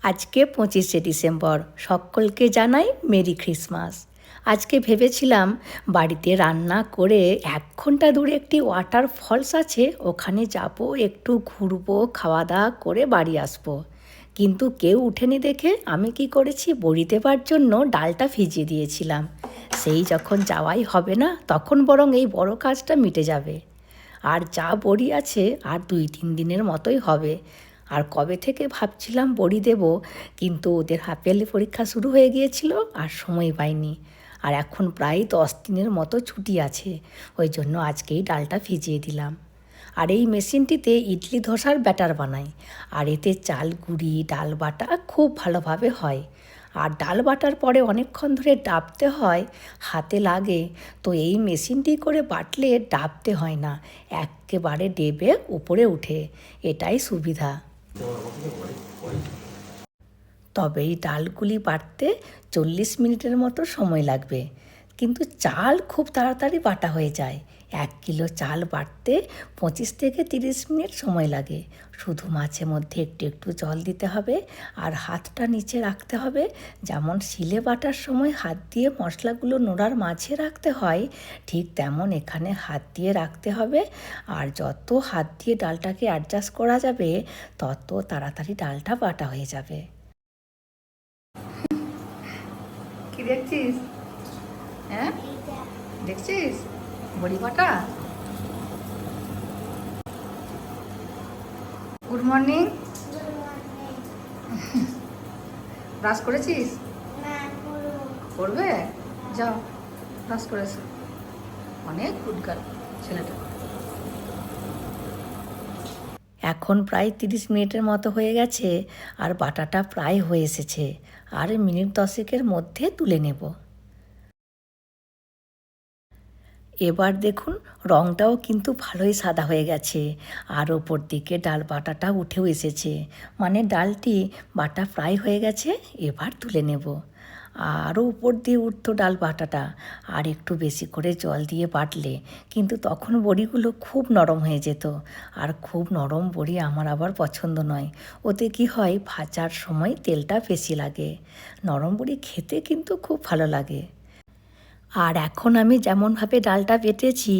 আজকে 25শে ডিসেম্বর, সকলকে জানাই মেরি ক্রিসমাস। আজকে ভেবেছিলাম বাড়িতে রান্না করে 1 ঘন্টা দূরে একটি ওয়াটার ফলস আছে, ওখানে যাব, একটু ঘুরবো, খাওয়া দাওয়া করে বাড়ি আসবো। কিন্তু কেউ উঠেনি দেখে আমি কি করেছি, বড়ি দেবার জন্য ডালটা ভিজিয়ে দিয়েছিলাম। সেই যখন যাওয়াই হবে না, তখন বরং এই বড় কাজটা মিটে যাবে। আর যা বড়ি আছে আর 2-3 দিনের মতোই হবে। আর কবে থেকে ভাবছিলাম বড়ি দেব, কিন্তু ওদের হাফ ইয়ারলি পরীক্ষা শুরু হয়ে গিয়েছিল আর সময় পাইনি। আর এখন প্রায় 10 দিনের মতো ছুটি আছে, ওই জন্য আজকেই ডালটা ভিজিয়ে দিলাম। আর এই মেশিনটিতে ইডলি ধোসার ব্যাটার বানাই, আর এতে চাল গুঁড়ি ডাল বাটা খুব ভালোভাবে হয়। আর ডাল বাটার পরে অনেকক্ষণ ধরে ডাবতে হয়, হাতে লাগে। তো এই মেশিনটি করে বাটলে ডাবতে হয় না, একেবারে ডেবে উপরে উঠে, এটাই সুবিধা। তবে এই ডালগুলি বাটতে 40 মিনিটের মতো সময় লাগবে, কিন্তু চাল খুব তাড়াতাড়ি বাটা হয়ে যায়। 1 কিলো চাল বাটতে 25 থেকে 30 মিনিট সময় লাগে। শুধু মাঝে মধ্যে একটু একটু জল দিতে হবে, আর হাতটা নিচে রাখতে হবে। যেমন শিলে বাটার সময় হাত দিয়ে মশলাগুলো নোড়ার মাঝে রাখতে হয়, ঠিক তেমন এখানে হাত দিয়ে রাখতে হবে। আর যত হাত দিয়ে ডালটাকে অ্যাডজাস্ট করা যাবে, তত তাড়াতাড়ি ডালটা বাটা হয়ে যাবে। কি দেখছিস? হ্যাঁ, দেখছিস বড়ি বাটা? Good morning. ব্রাশ করেছিস? করবে, যাও ব্রাশ করেছো। অনেক গুড গার্ল ছেলেটা। এখন প্রায় 30 মিনিটের মতো হয়ে গেছে, আর বাটাটা প্রায় হয়ে এসেছে। আর মিনিট 10-এর মধ্যে তুলে নেব। এবার দেখুন, রঙটাও কিন্তু ভালোই সাদা হয়ে গেছে, আর ওপর দিকে ডাল বাটাটা উঠেও এসেছে, মানে ডালটি বাটা ফ্রাই হয়ে গেছে। এবার তুলে নেব। আরও উপর দিয়ে উঠতো ডাল বাটাটা, আর একটু বেশি করে জল দিয়ে বাটলে কিন্তু তখন বড়িগুলো খুব নরম হয়ে যেত। আর খুব নরম বড়ি আমার আবার পছন্দ নয়, ওতে কি হয়, ভাজার সময় তেলটা বেশি লাগে। নরম বড়ি খেতে কিন্তু খুব ভালো লাগে। আর এখন আমি যেমনভাবে ডালটা বেটেছি,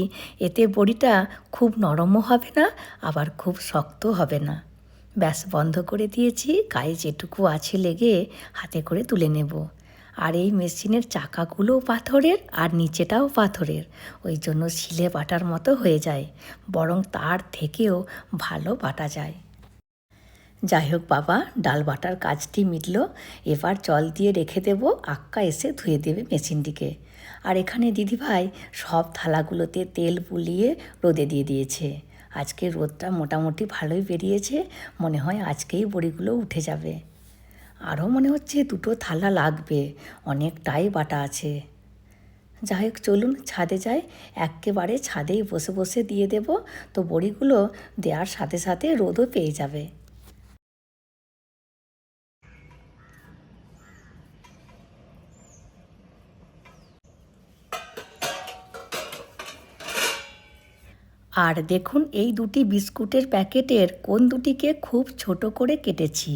এতে বড়িটা খুব নরমও হবে না, আবার খুব শক্ত হবে না। ব্যাস, বন্ধ করে দিয়েছি, গায়ে যেটুকু আছে লেগে হাতে করে তুলে নেব। আর এই মেশিনের চাকাগুলোও পাথরের আর নিচেটাও পাথরের, ওই জন্য শিলে বাটার মতো হয়ে যায়, বরং তার থেকেও ভালো বাটা যায়। যাই হোক বাবা, ডাল বাটার কাজটি মিটল। এবার জল দিয়ে রেখে দেব, আক্কা এসে ধুয়ে দেবে মেশিনটিকে। আর এখানে দিদিভাই সব থালাগুলোতে তেল বুলিয়ে রোদে দিয়ে দিয়েছে। আজকে রোদটা মোটামুটি ভালোই বেরিয়েছে, মনে হয় আজকেই বড়িগুলো উঠে যাবে। আরও মনে হচ্ছে 2টো থালা লাগবে, অনেকটাই বাটা আছে। যাই হোক, চলুন ছাদে যাই, একেবারে ছাদেই বসে বসে দিয়ে দেব, তো বড়িগুলো দেওয়ার সাথে সাথে রোদও পেয়ে যাবে। আর দেখুন, এই 2টি বিস্কুটের প্যাকেটের কোন দুটিকে খুব ছোট করে কেটেছি।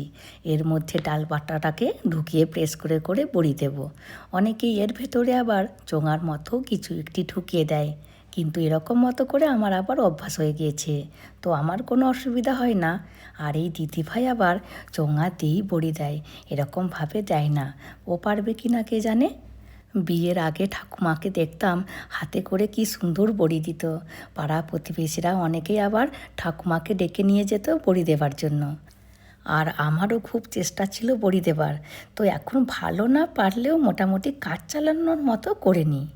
এর মধ্যে ডাল বাটাটাকে ঢুকিয়ে প্রেস করে করে বড়ি দেব। অনেকেই এর ভেতরে আবার চোঙার মতো কিছু একটি ঢুকিয়ে দেয়, কিন্তু এরকম মতো করে আমার আবার অভ্যাস হয়ে গিয়েছে, তো আমার কোনো অসুবিধা হয় না। আর এই দিদিভাই আবার চোঙাতেই বড়ি দেয়, এরকমভাবে দেয় না। ও পারবে কি না কে জানে। বিয়ের আগে ঠাকুমাকে দেখতাম হাতে করে কি সুন্দর বড়ি দিত। পাড়া প্রতিবেশীরা অনেকেই আবার ঠাকুমাকে ডেকে নিয়ে যেত বড়ি দেবার জন্য। আর আমারও খুব চেষ্টা ছিল বড়ি দেবার, তো এখন ভালো না পারলেও মোটামুটি কাজ চালানোর মতো করে নিই।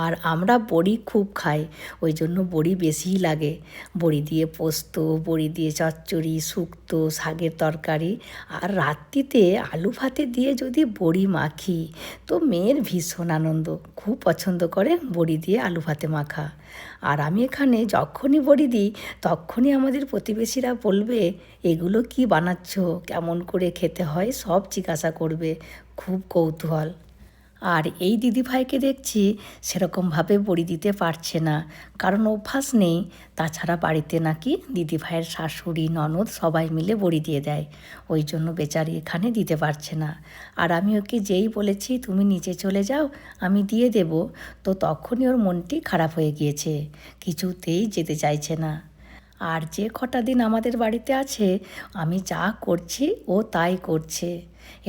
আর আমরা বড়ি খুব খাই, ওই জন্য বড়ি বেশিই লাগে। বড়ি দিয়ে পোস্ত, বড়ি দিয়ে চচ্চড়ি, শুক্তো, শাকের তরকারি, আর রাত্রিতে আলু ভাতে দিয়ে যদি বড়ি মাখি, তো মেয়ের ভীষণ আনন্দ, খুব পছন্দ করে বড়ি দিয়ে আলু ভাতে মাখা। আর আমি এখানে যখনই বড়ি দিই, তখনই আমাদের প্রতিবেশীরা বলবে, এগুলো কি বানাচ্ছ, কেমন করে খেতে হয়, সব জিজ্ঞাসা করবে, খুব কৌতূহল। আর এই দিদিভাইকে দেখছি সেরকমভাবে বড়ি দিতে পারছে না, কারণ অভ্যাস নেই। তাছাড়া বাড়িতে নাকি দিদিভাইয়ের শাশুড়ি ননদ সবাই মিলে বড়ি দিয়ে দেয়, ওই জন্য বেচারি এখানে দিতে পারছে না। আর আমি ওকে যেই বলেছি তুমি নিচে চলে যাও আমি দিয়ে দেব, তো তখনই ওর মনটি খারাপ হয়ে গিয়েছে, কিছুতেই যেতে চাইছে না। আর যে কটা দিন আমাদের বাড়িতে আছে আমি যা করছি ও তাই করছে।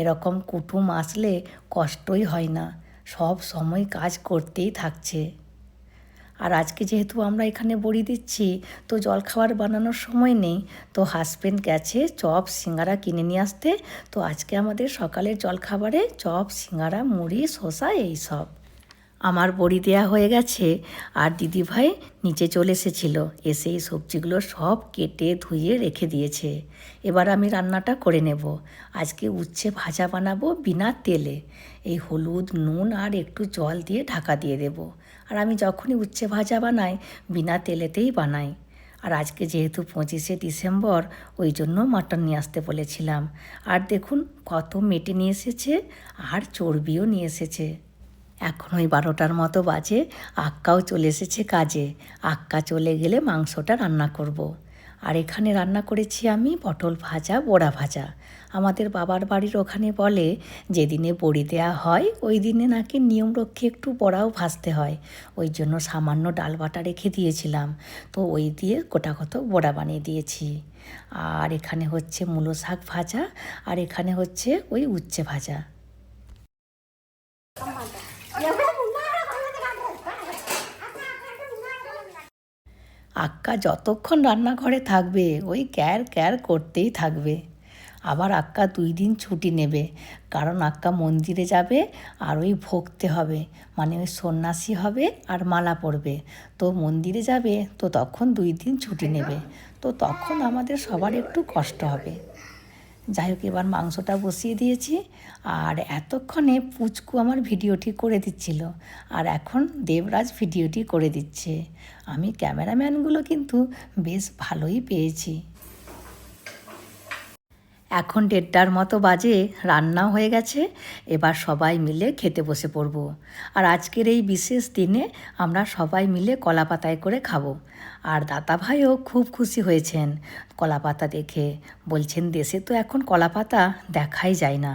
এরকম কুটুম আসলে কষ্টই হয় না, সব সময় কাজ করতেই থাকছে। আর আজকে যেহেতু আমরা এখানে বড়ি দিচ্ছি, তো জলখাবার বানানোর সময় নেই, তো হাজব্যান্ড গেছে চপ সিঙ্গারা কিনে নিয়ে আসতে। তো আজকে আমাদের সকালের জলখাবারে চপ সিঙ্গারা মুড়ি শসা এইসব। আমার বড়ি দেয়া হয়ে গেছে, আর দিদিভাই নিচে চলে এসেছিল, এসে এই সবজিগুলো সব কেটে ধুয়ে রেখে দিয়েছে। এবার আমি রান্নাটা করে নেব। আজকে উচ্ছে ভাজা বানাবো বিনা তেলে, এই হলুদ নুন আর একটু জল দিয়ে ঢাকা দিয়ে দেব। আর আমি যখনই উচ্ছে ভাজা বানাই বিনা তেলেতেই বানাই। আর আজকে যেহেতু 25শে ডিসেম্বর, ওই জন্য মাটন নিয়ে আসতে বলেছিলাম। আর দেখুন কত মেটে নিয়ে এসেছে, আর চর্বিও নিয়ে এসেছে। এখন ওই 12টার মতো বাজে, আক্কাও চলে এসেছে কাজে। আক্কা চলে গেলে মাংসটা রান্না করব। আর এখানে রান্না করেছি আমি পটল ভাজা বড়া ভাজা। আমাদের বাবার বাড়ির ওখানে বলে যেদিনে বড়ি দেওয়া হয় ওই দিনে নাকি নিয়ম রক্ষে একটু বড়াও ভাজতে হয়, ওই জন্য সামান্য ডাল বাটা রেখে দিয়েছিলাম, তো ওই দিয়ে গোটা কত বড়া বানিয়ে দিয়েছি। আর এখানে হচ্ছে মূলো শাক ভাজা, আর এখানে হচ্ছে ওই উচ্ছে ভাজা। আক্কা যতক্ষণ রান্নাঘরে থাকবে ওই ক্যার ক্যার করতেই থাকবে। আবার আক্কা 2 দিন ছুটি নেবে, কারণ আক্কা মন্দিরে যাবে আর ওই ভোগতে হবে, মানে ওই সন্ন্যাসী হবে আর মালা পরবে, তো মন্দিরে যাবে, তো তখন 2 দিন ছুটি নেবে, তো তখন আমাদের সবার একটু কষ্ট হবে। যাই হোক, এবার মাংসটা বসিয়ে দিয়েছি, আর এতক্ষণে পুচকু আমার ভিডিওটি করে দিচ্ছিল, আর এখন দেবরাজ ভিডিওটি করে দিচ্ছে। আমি ক্যামেরাম্যানগুলো কিন্তু বেশ ভালোই পেয়েছি। এখন 1:30টার মতো বাজে, রান্নাও হয়ে গেছে, এবার সবাই মিলে খেতে বসে পড়ব। আর আজকের এই বিশেষ দিনে আমরা সবাই মিলে কলা পাতায় করে খাবো। আর দাদাভাইও খুব খুশি হয়েছেন কলা পাতা দেখে, বলছেন দেশে তো এখন কলা পাতা দেখাই যায় না,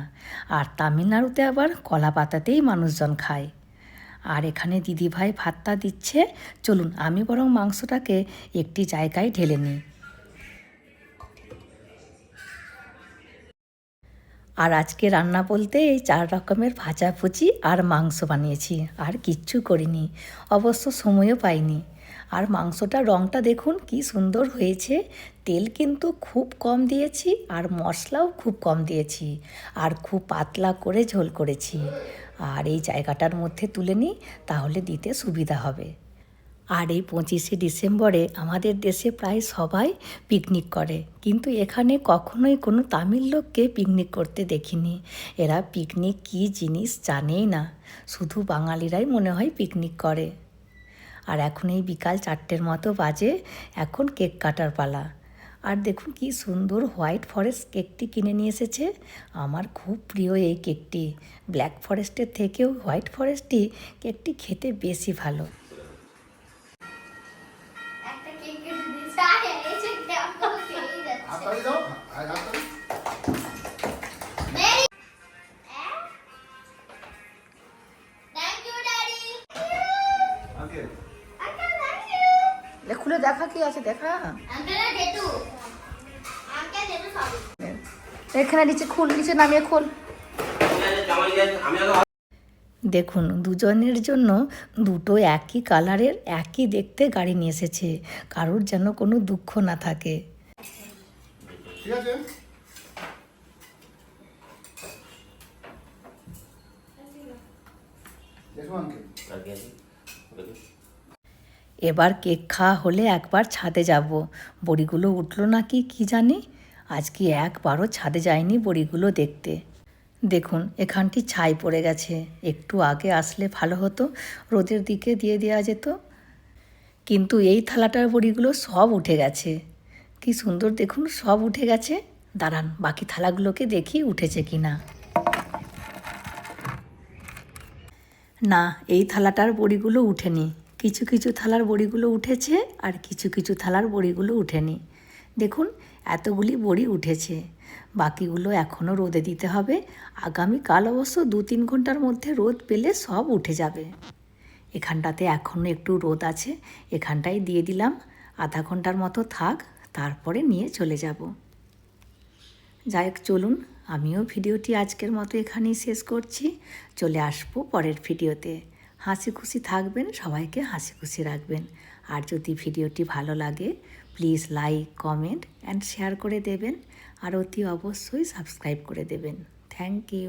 আর তামিলনাড়ুতে আবার কলা পাতাতেই মানুষজন খায়। আর এখানে দিদিভাই ভাতটা দিচ্ছে, চলুন আমি বরং মাংসটাকে একটি জায়গায় ঢেলে নিই। আর আজকে রান্না বলতে এই 4 রকমের ভাজাভুজি আর মাংস বানিয়েছি, আর কিচ্ছু করিনি, অবশ্য সময়ও পাইনি। আর মাংসটার রঙটা দেখুন কি সুন্দর হয়েছে, তেল কিন্তু খুব কম দিয়েছি আর মশলাও খুব কম দিয়েছি, আর খুব পাতলা করে ঝোল করেছি। আর এই জায়গাটার মধ্যে তুলে নিই, তাহলে দিতে সুবিধা হবে। আর এই 25শে ডিসেম্বরে আমাদের দেশে প্রায় সবাই পিকনিক করে, কিন্তু এখানে কখনোই কোনো তামিল লোককে পিকনিক করতে দেখিনি। এরা পিকনিক কী জিনিস জানেই না, শুধু বাঙালিরাই মনে হয় পিকনিক করে। আর এখন এই বিকাল 4টের মতো বাজে, এখন কেক কাটার পালা। আর দেখুন কি সুন্দর হোয়াইট ফরেস্ট কেকটি কিনে নিয়ে এসেছে, আমার খুব প্রিয় এই কেকটি। ব্ল্যাক ফরেস্টের থেকেও হোয়াইট ফরেস্টটি কেকটি খেতে বেশি ভালো। খুলে দেখা কি আছে, দেখা এখানে নিচে খুল, নিচে নামিয়ে খোল। দেখুন দুজনের জন্য দুটো একই কালারের একই দেখতে গাড়ি নিয়ে এসেছে, কারোর যেন কোনো দুঃখ না থাকে। ঠিক আছে, এবার কেক খাওয়া হলে একবার ছাদে যাব, বড়িগুলো উঠলো নাকি কি জানি, আজকে একবারও ছাদে যায়নি বড়িগুলো দেখতে। দেখুন এখানটি ছাই পড়ে গেছে, একটু আগে আসলে ভালো হতো, রোদের দিকে দিয়ে দেওয়া যেত, কিন্তু এই থালাটার বড়িগুলো সব উঠে গেছে। কি সুন্দর দেখুন, সব উঠে গেছে। দাঁড়ান বাকি থালাগুলোকে দেখি উঠেছে কি না। না, এই থালাটার বড়িগুলো উঠেনি। কিছু কিছু থালার বড়িগুলো উঠেছে আর কিছু কিছু থালার বড়িগুলো উঠেনি। দেখুন এতগুলি বড়ি উঠেছে, বাকিগুলো এখনও রোদে দিতে হবে। আগামীকাল অবশ্য 2-3 ঘন্টার মধ্যে রোদ পেলে সব উঠে যাবে। এখানটাতে এখনও একটু রোদ আছে, এখানটায় দিয়ে দিলাম। আধা ঘন্টার মতো থাক, তারপরে নিয়ে চলে যাব। যাই হোক চলুন, আমিও ভিডিওটি আজকের মতো এখানেই শেষ করছি। চলে আসবো পরের ভিডিওতে। হাসি খুশি থাকবেন, সবাইকে হাসি খুশি রাখবেন। আর যদি ভিডিওটি ভালো লাগে please like, comment and share করে দেবেন। আর অতি অবশ্যই সাবস্ক্রাইব করে দেবেন। Thank you.